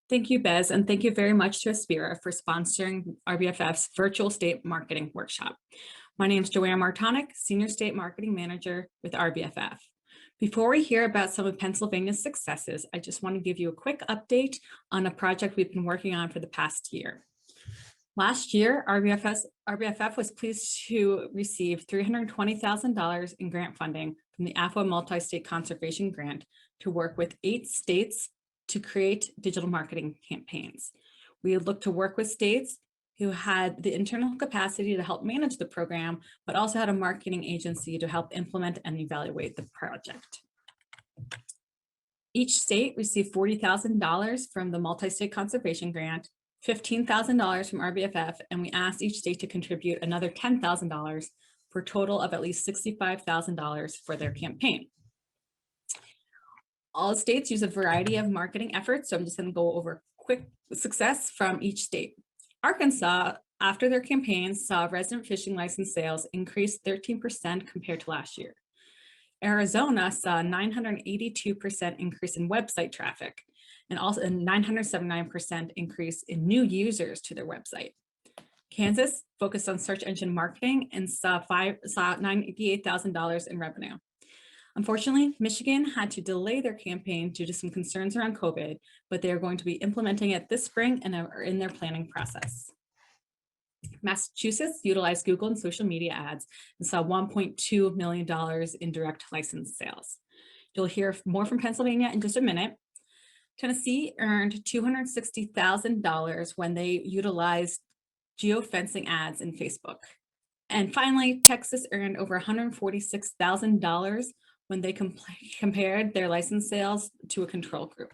Thank you, Bez, and thank you very much to Aspira for sponsoring RBFF's virtual state marketing workshop. My name is Joanne Martonik, Senior State Marketing Manager with RBFF. Before we hear about some of Pennsylvania's successes, I just want to give you a quick update on a project we've been working on for the past year. Last year, RBFF was pleased to receive $320,000 in grant funding from the AFWA Multi-State Conservation Grant to work with 8 states to create digital marketing campaigns. We looked to work with states who had the internal capacity to help manage the program, but also had a marketing agency to help implement and evaluate the project. Each state received $40,000 from the Multi-State Conservation Grant, $15,000 from RBFF, and we asked each state to contribute another $10,000 for a total of at least $65,000 for their campaign. All states use a variety of marketing efforts, so I'm just going to go over quick success from each state. Arkansas, after their campaigns, saw resident fishing license sales increase 13% compared to last year. Arizona saw a 982% increase in website traffic and also a 979% increase in new users to their website. Kansas focused on search engine marketing and saw $98,000 in revenue. Unfortunately, Michigan had to delay their campaign due to some concerns around COVID, but they are going to be implementing it this spring and are in their planning process. Massachusetts utilized Google and social media ads and saw $1.2 million in direct license sales. You'll hear more from Pennsylvania in just a minute. Tennessee earned $260,000 when they utilized geofencing ads in Facebook. And finally, Texas earned over $146,000 when they compared their license sales to a control group.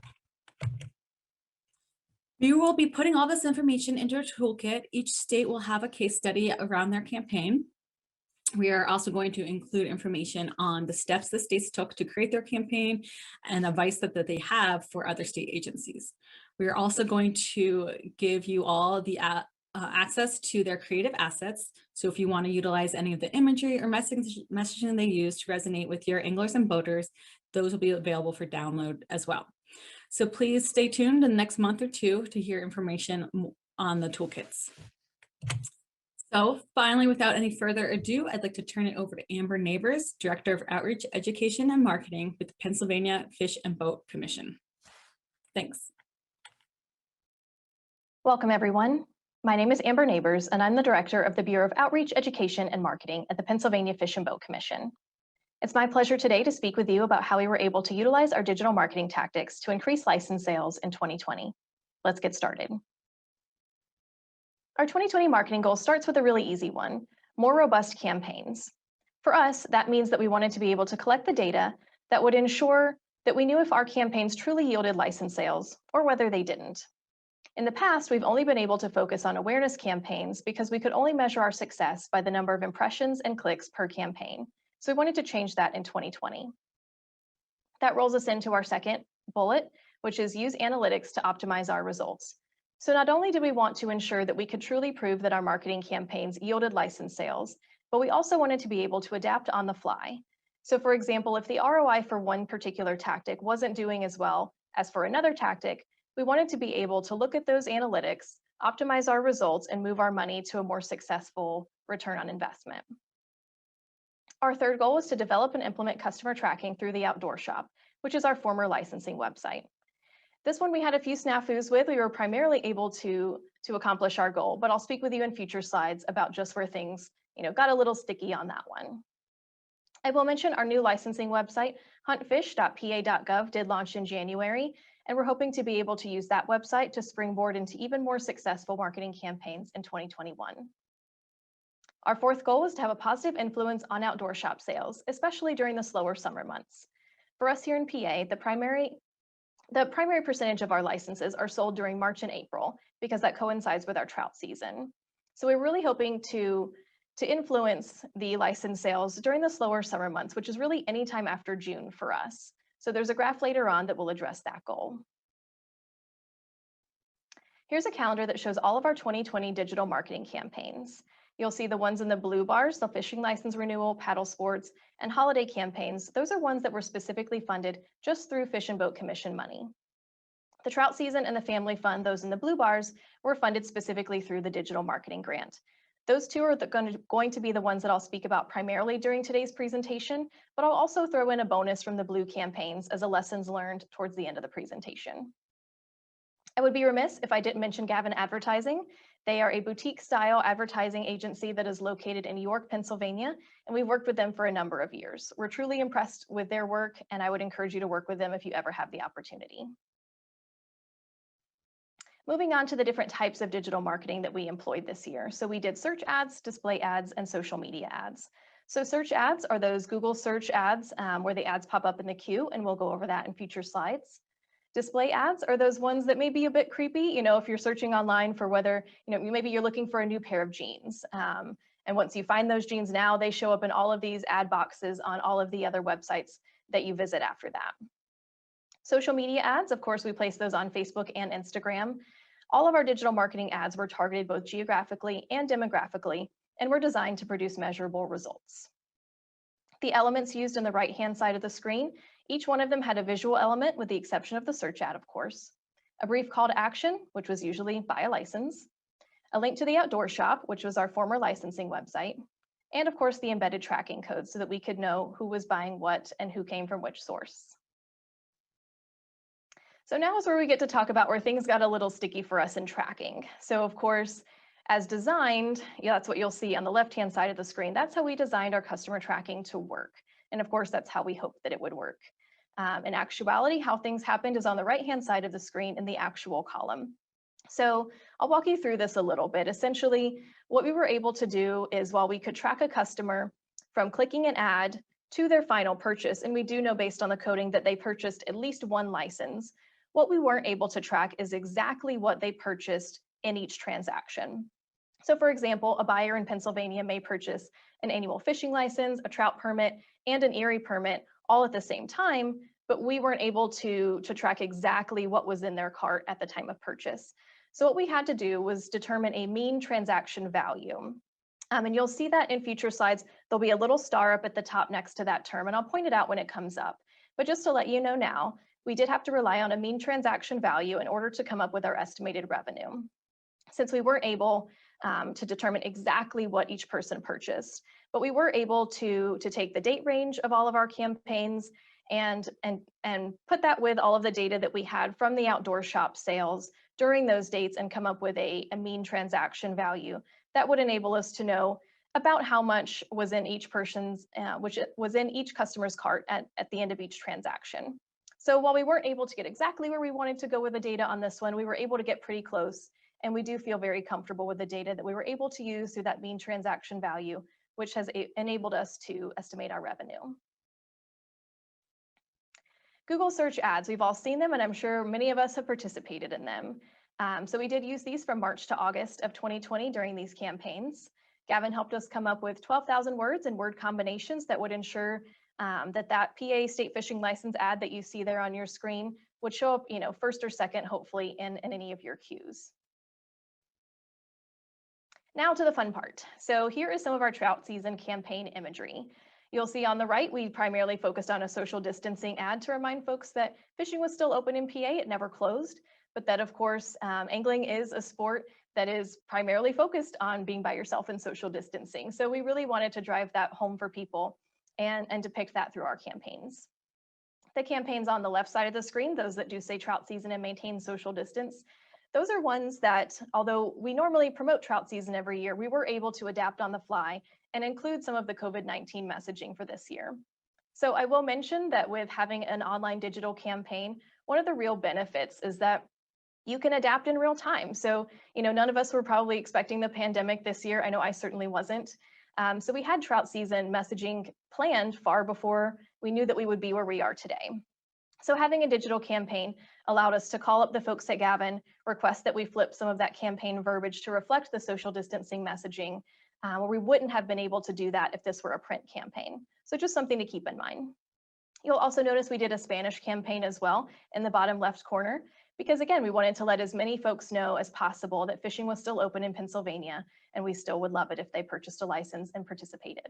We will be putting all this information into a toolkit. Each state will have a case study around their campaign. We are also going to include information on the steps the states took to create their campaign and advice that they have for other state agencies. We are also going to give you all the access to their creative assets. So if you want to utilize any of the imagery or messaging they use to resonate with your anglers and boaters, those will be available for download as well. So please stay tuned in the next month or two to hear information on the toolkits. So finally, without any further ado, I'd like to turn it over to Amber Nabors, Director of Outreach, Education, and Marketing with the Pennsylvania Fish and Boat Commission. Thanks. Welcome, everyone. My name is Amber Nabors, and I'm the Director of the Bureau of Outreach, Education, and Marketing at the Pennsylvania Fish and Boat Commission. It's my pleasure today to speak with you about how we were able to utilize our digital marketing tactics to increase license sales in 2020. Let's get started. Our 2020 marketing goal starts with a really easy one: more robust campaigns. For us, that means that we wanted to be able to collect the data that would ensure that we knew if our campaigns truly yielded license sales or whether they didn't. In the past, we've only been able to focus on awareness campaigns because we could only measure our success by the number of impressions and clicks per campaign. So we wanted to change that in 2020. That rolls us into our second bullet, which is use analytics to optimize our results. So not only do we want to ensure that we could truly prove that our marketing campaigns yielded license sales, but we also wanted to be able to adapt on the fly. So for example, if the ROI for one particular tactic wasn't doing as well as for another tactic, we wanted to be able to look at those analytics, optimize our results, and move our money to a more successful return on investment. Our third goal was to develop and implement customer tracking through the Outdoor Shop, which is our former licensing website. This one we had a few snafus with. We were primarily able to accomplish our goal, but I'll speak with you in future slides about just where things got a little sticky on that one. I will mention our new licensing website, huntfish.pa.gov, did launch in January, and we're hoping to be able to use that website to springboard into even more successful marketing campaigns in 2021. Our fourth goal is to have a positive influence on outdoor shop sales, especially during the slower summer months. For us here in PA, the primary percentage of our licenses are sold during March and April because that coincides with our trout season. So we're really hoping to influence the license sales during the slower summer months, which is really anytime after June for us. So there's a graph later on that will address that goal. Here's a calendar that shows all of our 2020 digital marketing campaigns. You'll see the ones in the blue bars, the fishing license renewal, paddle sports, and holiday campaigns. Those are ones that were specifically funded just through Fish and Boat Commission money. The Trout Season and the Family Fund, those in the blue bars, were funded specifically through the digital marketing grant. Those two are going to be the ones that I'll speak about primarily during today's presentation, but I'll also throw in a bonus from the blue campaigns as a lessons learned towards the end of the presentation. I would be remiss if I didn't mention Gavin Advertising. They are a boutique style advertising agency that is located in York, Pennsylvania, and we've worked with them for a number of years. We're truly impressed with their work, and I would encourage you to work with them if you ever have the opportunity. Moving on to the different types of digital marketing that we employed this year. So we did search ads, display ads, and social media ads. So search ads are those Google search ads where the ads pop up in the queue, and we'll go over that in future slides. Display ads are those ones that may be a bit creepy, if you're searching online for whether, maybe you're looking for a new pair of jeans. And once you find those jeans now, they show up in all of these ad boxes on all of the other websites that you visit after that. Social media ads, of course, we place those on Facebook and Instagram. All of our digital marketing ads were targeted both geographically and demographically, and were designed to produce measurable results. The elements used on the right-hand side of the screen, each one of them had a visual element with the exception of the search ad, of course, a brief call to action, which was usually buy a license, a link to the outdoor shop, which was our former licensing website, and of course the embedded tracking code so that we could know who was buying what and who came from which source. So now is where we get to talk about where things got a little sticky for us in tracking. So of course, as designed, that's what you'll see on the left-hand side of the screen. That's how we designed our customer tracking to work. And of course, that's how we hoped that it would work. In actuality, how things happened is on the right-hand side of the screen in the actual column. So I'll walk you through this a little bit. Essentially, what we were able to do is while we could track a customer from clicking an ad to their final purchase, and we do know based on the coding that they purchased at least one license, what we weren't able to track is exactly what they purchased in each transaction. So for example, a buyer in Pennsylvania may purchase an annual fishing license, a trout permit, and an Erie permit all at the same time, but we weren't able to track exactly what was in their cart at the time of purchase. So what we had to do was determine a mean transaction value. And you'll see that in future slides, there'll be a little star up at the top next to that term, and I'll point it out when it comes up. But just to let you know now, we did have to rely on a mean transaction value in order to come up with our estimated revenue. Since we weren't able to determine exactly what each person purchased, but we were able to take the date range of all of our campaigns and put that with all of the data that we had from the outdoor shop sales during those dates and come up with a mean transaction value that would enable us to know about how much was in each person's, which was in each customer's cart at the end of each transaction. So while we weren't able to get exactly where we wanted to go with the data on this one, we were able to get pretty close, and we do feel very comfortable with the data that we were able to use through that mean transaction value, which has enabled us to estimate our revenue. Google search ads, we've all seen them, and I'm sure many of us have participated in them. So we did use these from March to August of 2020 during these campaigns. Gavin helped us come up with 12,000 words and word combinations that would ensure that PA state fishing license ad that you see there on your screen would show up, first or second, hopefully, in any of your queues. Now to the fun part. So here is some of our trout season campaign imagery. You'll see on the right, we primarily focused on a social distancing ad to remind folks that fishing was still open in PA, it never closed, but that of course, angling is a sport that is primarily focused on being by yourself and social distancing. So we really wanted to drive that home for people and depict that through our campaigns. The campaigns on the left side of the screen, those that do say trout season and maintain social distance, those are ones that, although we normally promote trout season every year, we were able to adapt on the fly and include some of the COVID-19 messaging for this year. So I will mention that with having an online digital campaign, one of the real benefits is that you can adapt in real time. So, none of us were probably expecting the pandemic this year. I know I certainly wasn't. So we had trout season messaging planned far before we knew that we would be where we are today. So having a digital campaign allowed us to call up the folks at Gavin, request that we flip some of that campaign verbiage to reflect the social distancing messaging, where we wouldn't have been able to do that if this were a print campaign. So just something to keep in mind. You'll also notice we did a Spanish campaign as well in the bottom left corner, because again, we wanted to let as many folks know as possible that fishing was still open in Pennsylvania, and we still would love it if they purchased a license and participated.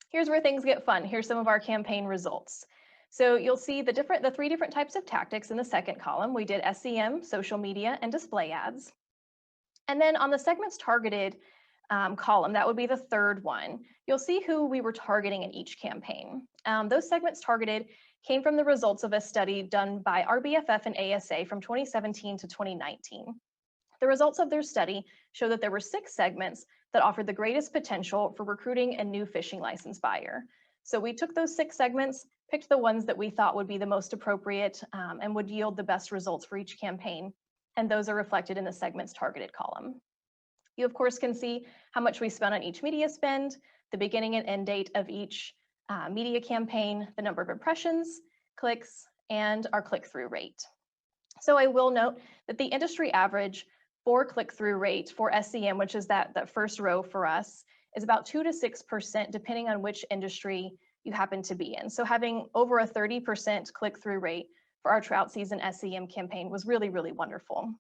Here's where things get fun. Here's some of our campaign results. So you'll see the three different types of tactics in the second column. We did SEM, social media, and display ads. And then on the segments targeted column, that would be the third one, you'll see who we were targeting in each campaign. Those segments targeted came from the results of a study done by RBFF and ASA from 2017 to 2019. The results of their study show that there were 6 segments that offered the greatest potential for recruiting a new fishing license buyer. So we took those 6 segments, picked the ones that we thought would be the most appropriate and would yield the best results for each campaign. And those are reflected in the segments targeted column. You of course can see how much we spent on each media spend, the beginning and end date of each media campaign, the number of impressions, clicks, and our click-through rate. So I will note that the industry average for click-through rate for SEM, which is that first row for us, is about 2 to 6% depending on which industry you happen to be in. So having over a 30% click-through rate for our trout season SEM campaign was really, really wonderful.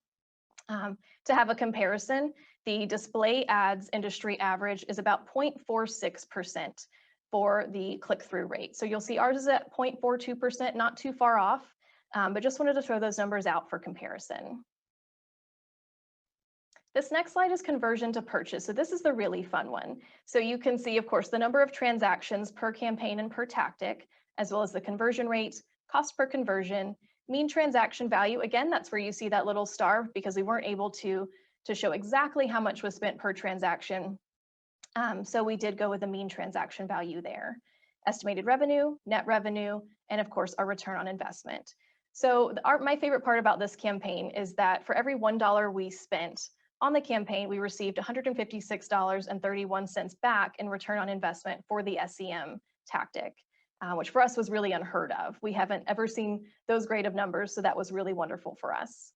To have a comparison, the display ads industry average is about 0.46% for the click-through rate. So you'll see ours is at 0.42%, not too far off, but just wanted to throw those numbers out for comparison. This next slide is conversion to purchase. So this is the really fun one. So you can see, of course, the number of transactions per campaign and per tactic, as well as the conversion rate, cost per conversion, mean transaction value. Again, that's where you see that little star because we weren't able to show exactly how much was spent per transaction. So we did go with the mean transaction value there. Estimated revenue, net revenue, and of course, our return on investment. So my favorite part about this campaign is that for every $1 we spent on the campaign, we received $156.31 back in return on investment for the SEM tactic, which for us was really unheard of. We haven't ever seen those grade of numbers, so that was really wonderful for us.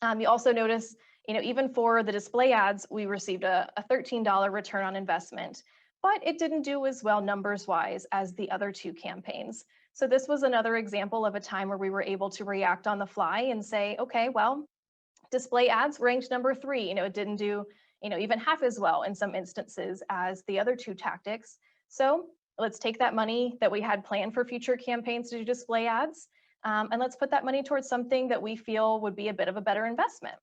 You also notice, even for the display ads, we received a $13 return on investment, but it didn't do as well numbers-wise as the other 2 campaigns. So this was another example of a time where we were able to react on the fly and say, okay, well, display ads ranked number 3. It didn't do, even half as well in some instances as the other 2 tactics. So let's take that money that we had planned for future campaigns to do display ads, and let's put that money towards something that we feel would be a bit of a better investment.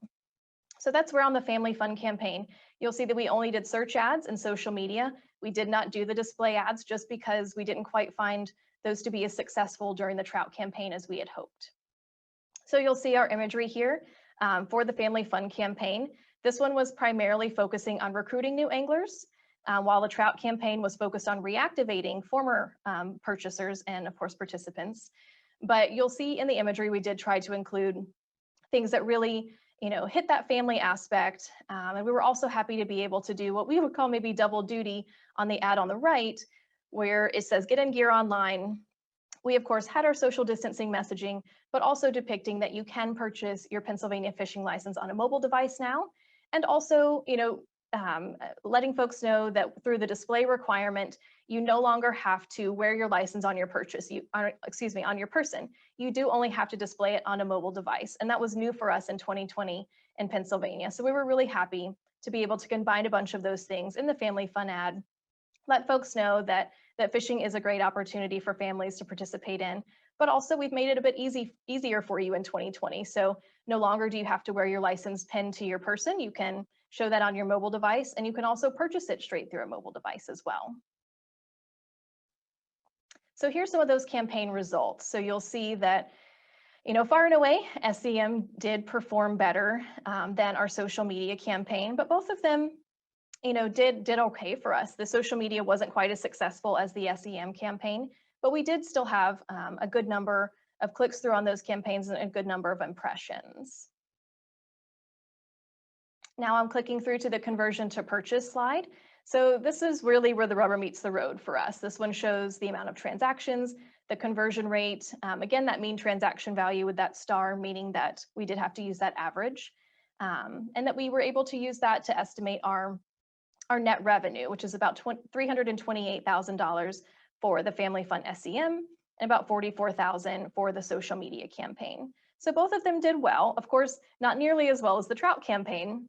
So that's where on the Family Fun campaign, you'll see that we only did search ads and social media. We did not do the display ads just because we didn't quite find those to be as successful during the trout campaign as we had hoped. So you'll see our imagery here. For the Family Fun campaign. This one was primarily focusing on recruiting new anglers, while the trout campaign was focused on reactivating former purchasers and of course participants. But you'll see in the imagery, we did try to include things that really hit that family aspect. And we were also happy to be able to do what we would call maybe double duty on the ad on the right, where it says get in gear online. We, of course, had our social distancing messaging, but also depicting that you can purchase your Pennsylvania fishing license on a mobile device now. And also, letting folks know that through the display requirement, you no longer have to wear your license on your on your person. You do only have to display it on a mobile device. And that was new for us in 2020 in Pennsylvania. So we were really happy to be able to combine a bunch of those things in the Family Fun ad, let folks know that fishing is a great opportunity for families to participate in, but also we've made it a bit easier for you in 2020. So no longer do you have to wear your license pinned to your person. You can show that on your mobile device, and you can also purchase it straight through a mobile device as well. So here's some of those campaign results. So you'll see that, far and away, SEM did perform better than our social media campaign, but both of them did okay for us. The social media wasn't quite as successful as the SEM campaign, but we did still have a good number of clicks through on those campaigns and a good number of impressions. Now I'm clicking through to the conversion to purchase slide. So this is really where the rubber meets the road for us. This one shows the amount of transactions, the conversion rate, again, that mean transaction value with that star, meaning that we did have to use that average, and that we were able to use that to estimate our net revenue, which is about $328,000 for the Family Fun SEM and about $44,000 for the social media campaign. So both of them did well. Of course, not nearly as well as the trout campaign.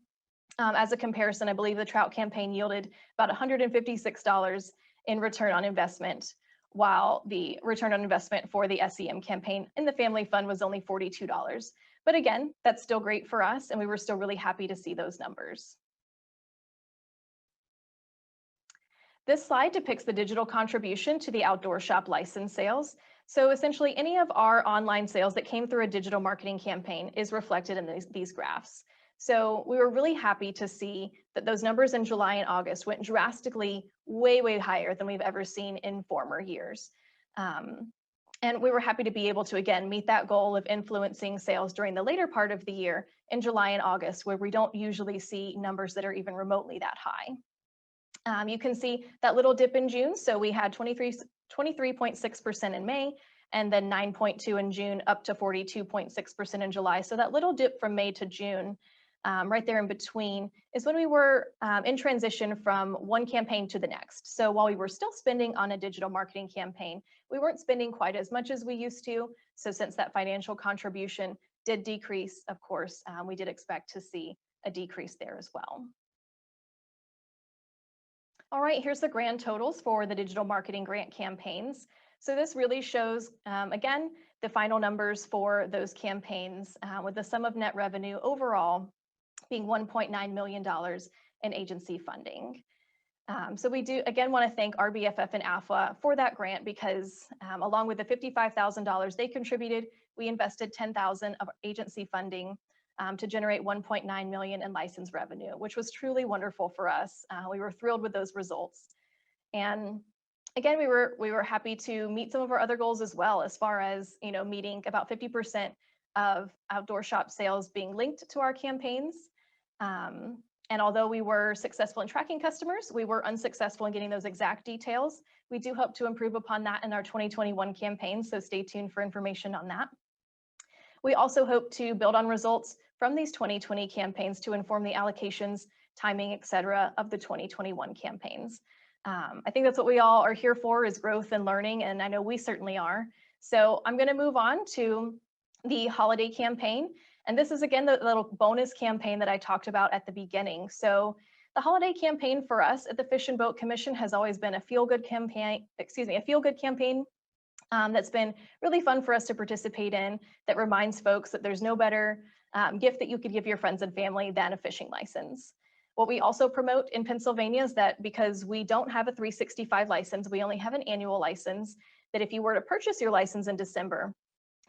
As a comparison, I believe the trout campaign yielded about $156 in return on investment, while the return on investment for the SEM campaign in the family fund was only $42. But again, that's still great for us, and we were still really happy to see those numbers. This slide depicts the digital contribution to the outdoor shop license sales. So essentially, any of our online sales that came through a digital marketing campaign is reflected in these graphs. So we were really happy to see that those numbers in July and August went drastically way higher than we've ever seen in former years. And we were happy to be able to, again, meet that goal of influencing sales during the later part of the year in July and August, where we don't usually see numbers that are even remotely that high. You can see that little dip in June. So we had 23.6% in May, and then 9.2 in June, up to 42.6% in July. So that little dip from May to June, right there in between, is when we were in transition from one campaign to the next. So while we were still spending on a digital marketing campaign, we weren't spending quite as much as we used to. So since that financial contribution did decrease, of course, we did expect to see a decrease there as well. All right, here's the grand totals for the digital marketing grant campaigns. So this really shows, again, the final numbers for those campaigns, with the sum of net revenue overall being $1.9 million in agency funding. So we do, again, want to thank RBFF and AFWA for that grant, because along with the $55,000 they contributed, we invested $10,000 of agency funding to generate $1.9 million in license revenue, which was truly wonderful for us. We were thrilled with those results. And again, we were happy to meet some of our other goals as well, as far as, meeting about 50% of outdoor shop sales being linked to our campaigns. And although we were successful in tracking customers, we were unsuccessful in getting those exact details. We do hope to improve upon that in our 2021 campaign, so stay tuned for information on that. We also hope to build on results from these 2020 campaigns to inform the allocations, timing, et cetera, of the 2021 campaigns. I think that's what we all are here for, is growth and learning, and I know we certainly are. So I'm going to move on to the holiday campaign. And this is, again, the little bonus campaign that I talked about at the beginning. So the holiday campaign for us at the Fish and Boat Commission has always been a feel-good campaign, that's been really fun for us to participate in, that reminds folks that there's no better gift that you could give your friends and family than a fishing license. What we also promote in Pennsylvania is that because we don't have a 365 license, we only have an annual license, that if you were to purchase your license in December,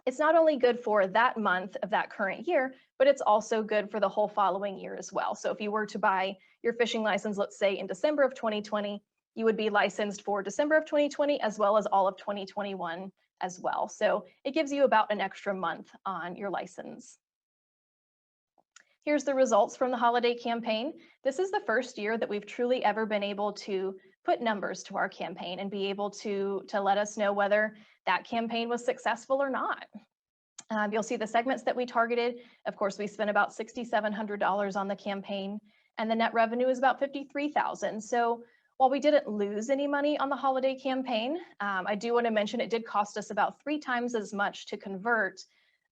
it's not only good for that month of that current year, but it's also good for the whole following year as well. So if you were to buy your fishing license, let's say in December of 2020, you would be licensed for December of 2020, as well as all of 2021 as well. So it gives you about an extra month on your license. Here's the results from the holiday campaign. This is the first year that we've truly ever been able to put numbers to our campaign and be able to let us know whether that campaign was successful or not. You'll see the segments that we targeted. Of course, we spent about $6,700 on the campaign, and the net revenue is about $53,000. So while we didn't lose any money on the holiday campaign, I do want to mention it did cost us about 3 times as much to convert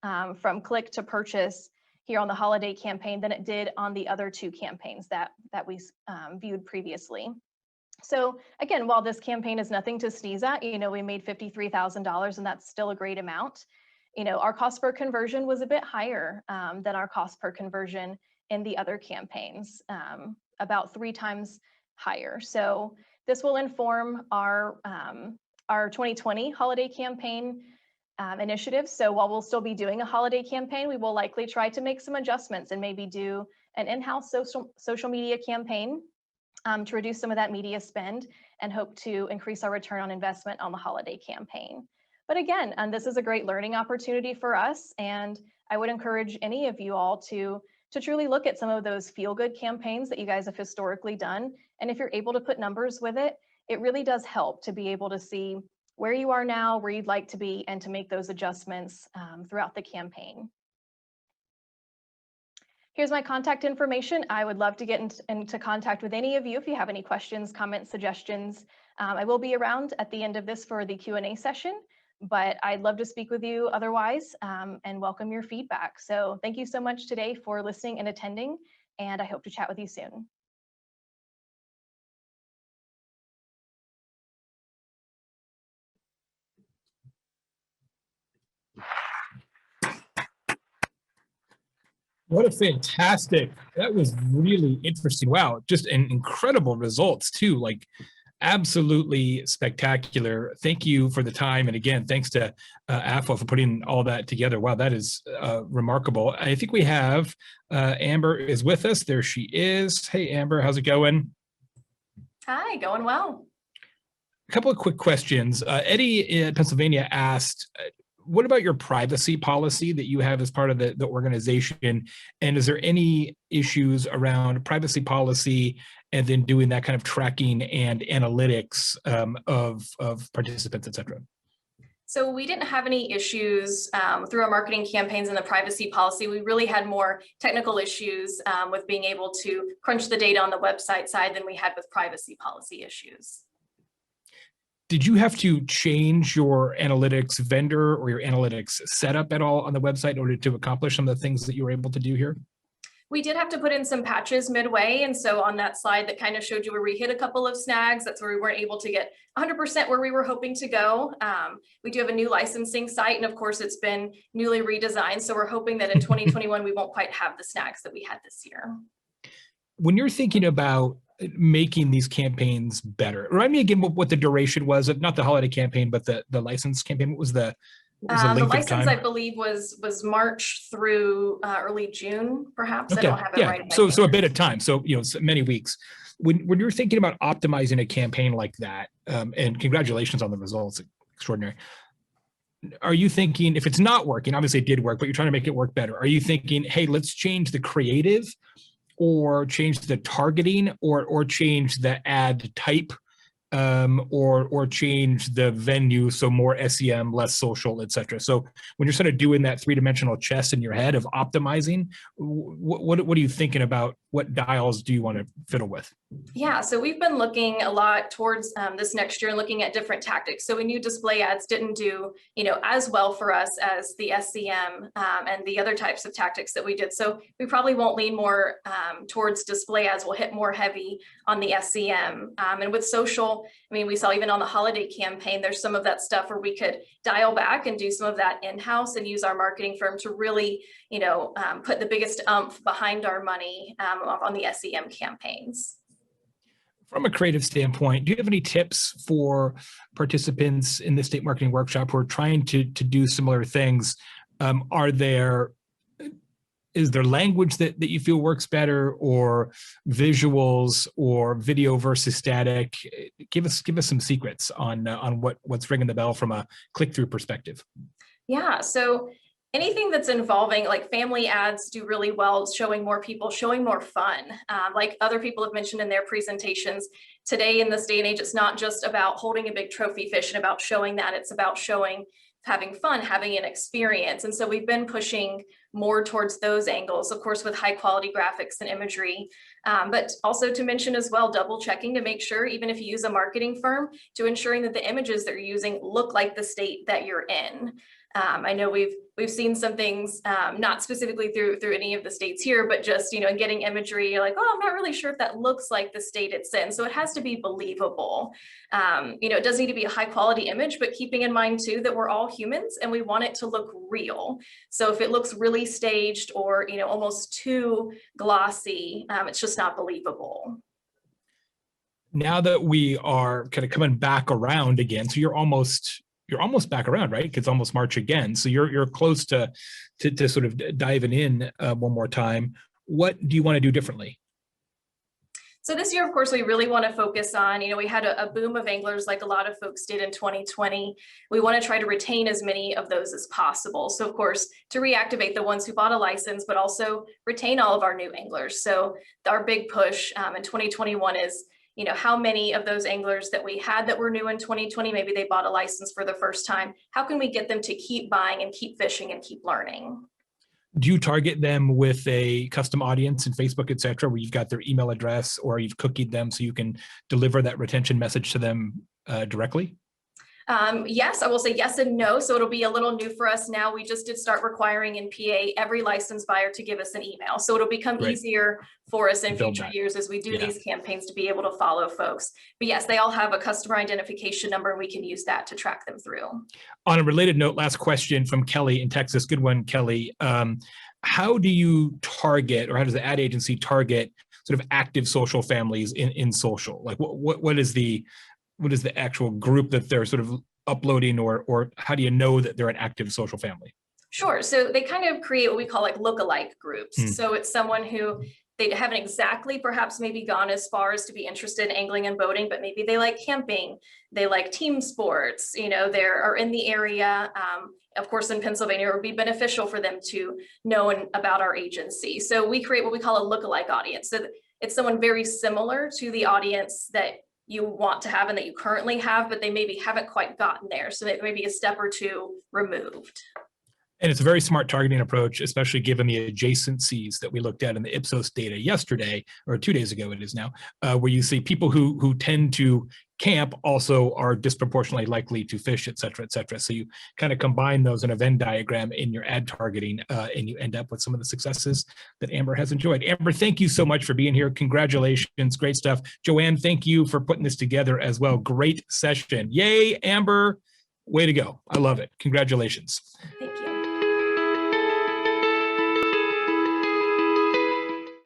from click to purchase here on the holiday campaign than it did on the other 2 campaigns that we viewed previously. So again, while this campaign is nothing to sneeze at, we made $53,000, and that's still a great amount. Our cost per conversion was a bit higher than our cost per conversion in the other campaigns, about 3 times higher. So this will inform our 2020 holiday campaign initiatives. So while we'll still be doing a holiday campaign, we will likely try to make some adjustments and maybe do an in-house social media campaign to reduce some of that media spend, and hope to increase our return on investment on the holiday campaign. But again, this is a great learning opportunity for us, and I would encourage any of you all to truly look at some of those feel-good campaigns that you guys have historically done. And if you're able to put numbers with it, it really does help to be able to see where you are now, where you'd like to be, and to make those adjustments throughout the campaign. Here's my contact information. I would love to get into contact with any of you if you have any questions, comments, suggestions. I will be around at the end of this for the Q&A session, but I'd love to speak with you otherwise, and welcome your feedback. So thank you so much today for listening and attending, and I hope to chat with you soon. What a fantastic, that was really interesting. Wow, just an incredible results too, like absolutely spectacular. Thank you for the time. And again, thanks to AFWA for putting all that together. Wow, that is remarkable. I think we have Amber is with us. There she is. Hey, Amber, how's it going? Hi, going well. A couple of quick questions. Eddie in Pennsylvania asked, what about your privacy policy that you have as part of the organization? And is there any issues around privacy policy and then doing that kind of tracking and analytics of participants, et cetera? So we didn't have any issues through our marketing campaigns and the privacy policy. We really had more technical issues with being able to crunch the data on the website side than we had with privacy policy issues. Did you have to change your analytics vendor or your analytics setup at all on the website in order to accomplish some of the things that you were able to do here? We did have to put in some patches midway. And so on that slide that kind of showed you where we hit a couple of snags, that's where we weren't able to get 100% where we were hoping to go. We do have a new licensing site, and of course it's been newly redesigned. So we're hoping that in 2021, we won't quite have the snags that we had this year. When you're thinking about making these campaigns better, remind me again what the duration was of, not the holiday campaign, but the license campaign. What was the license, I believe, was March through early June, perhaps. Okay. I don't have it right. So a bit of time. So, many weeks. When you're thinking about optimizing a campaign like that, and congratulations on the results, extraordinary. Are you thinking, if it's not working, obviously it did work, but you're trying to make it work better. Are you thinking, hey, let's change the creative, or change the targeting, or change the ad type, or change the venue, so more SEM, less social, et cetera? So when you're sort of doing that three-dimensional chess in your head of optimizing, what are you thinking about? What dials do you want to fiddle with? Yeah, so we've been looking a lot towards this next year and looking at different tactics. So we knew display ads didn't do, as well for us as the SEM and the other types of tactics that we did. So we probably won't lean more towards display ads. We'll hit more heavy on the SEM. And with social, we saw even on the holiday campaign, there's some of that stuff where we could dial back and do some of that in-house and use our marketing firm to really, put the biggest oomph behind our money on the SEM campaigns. From a creative standpoint, do you have any tips for participants in the state marketing workshop who are trying to do similar things? Is there language that you feel works better, or visuals, or video versus static? Give us some secrets on what's ringing the bell from a click-through perspective. Yeah, so anything that's involving, like family ads do really well, showing more people, showing more fun. Like other people have mentioned in their presentations, today in this day and age, it's not just about holding a big trophy fish and about showing that, it's about having fun, having an experience. And so we've been pushing more towards those angles, of course, with high quality graphics and imagery, but also to mention as well, double checking to make sure, even if you use a marketing firm, to ensuring that the images that you're using look like the state that you're in. I know we've seen some things, not specifically through any of the states here, but just, in getting imagery, you're like, oh, I'm not really sure if that looks like the state it's in. So it has to be believable. It does need to be a high quality image, but keeping in mind too, that we're all humans and we want it to look real. So if it looks really staged or, almost too glossy, it's just not believable. Now that we are kind of coming back around again, so you're almost back around, right? It's almost March again. So you're close to sort of diving in one more time. What do you want to do differently? So this year, of course, we really want to focus on, we had a boom of anglers like a lot of folks did in 2020. We want to try to retain as many of those as possible. So of course, to reactivate the ones who bought a license, but also retain all of our new anglers. So our big push in 2021 is, how many of those anglers that we had that were new in 2020, maybe they bought a license for the first time, how can we get them to keep buying and keep fishing and keep learning? Do you target them with a custom audience in Facebook, et cetera, where you've got their email address or you've cookied them so you can deliver that retention message to them directly? Yes, I will say yes and no. So it'll be a little new for us now. We just did start requiring in PA every licensed buyer to give us an email. So it'll become Right. easier for us in Build future that. years as we do Yeah. these campaigns to be able to follow folks. But yes, they all have a customer identification number, and we can use that to track them through. On a related note, last question from Kelly in Texas. Good one, Kelly. How do you target, or how does the ad agency target sort of active social families in social? Like what is the actual group that they're sort of uploading, or how do you know that they're an active social family? Sure. So they kind of create what we call like lookalike groups. So it's someone who they haven't exactly perhaps maybe gone as far as to be interested in angling and boating, but maybe they like camping, they like team sports, they are in the area. Of course, in Pennsylvania, it would be beneficial for them to know about our agency. So we create what we call a lookalike audience. So it's someone very similar to the audience that you want to have and that you currently have, but they maybe haven't quite gotten there. So they may be a step or two removed. And it's a very smart targeting approach, especially given the adjacencies that we looked at in the Ipsos data yesterday, or 2 days ago it is now, where you see people who tend to camp also are disproportionately likely to fish, et cetera, et cetera. So you kind of combine those in a Venn diagram in your ad targeting, and you end up with some of the successes that Amber has enjoyed. Amber, thank you so much for being here. Congratulations, great stuff. Joanne, thank you for putting this together as well. Great session. Yay, Amber. Way to go. I love it. Congratulations.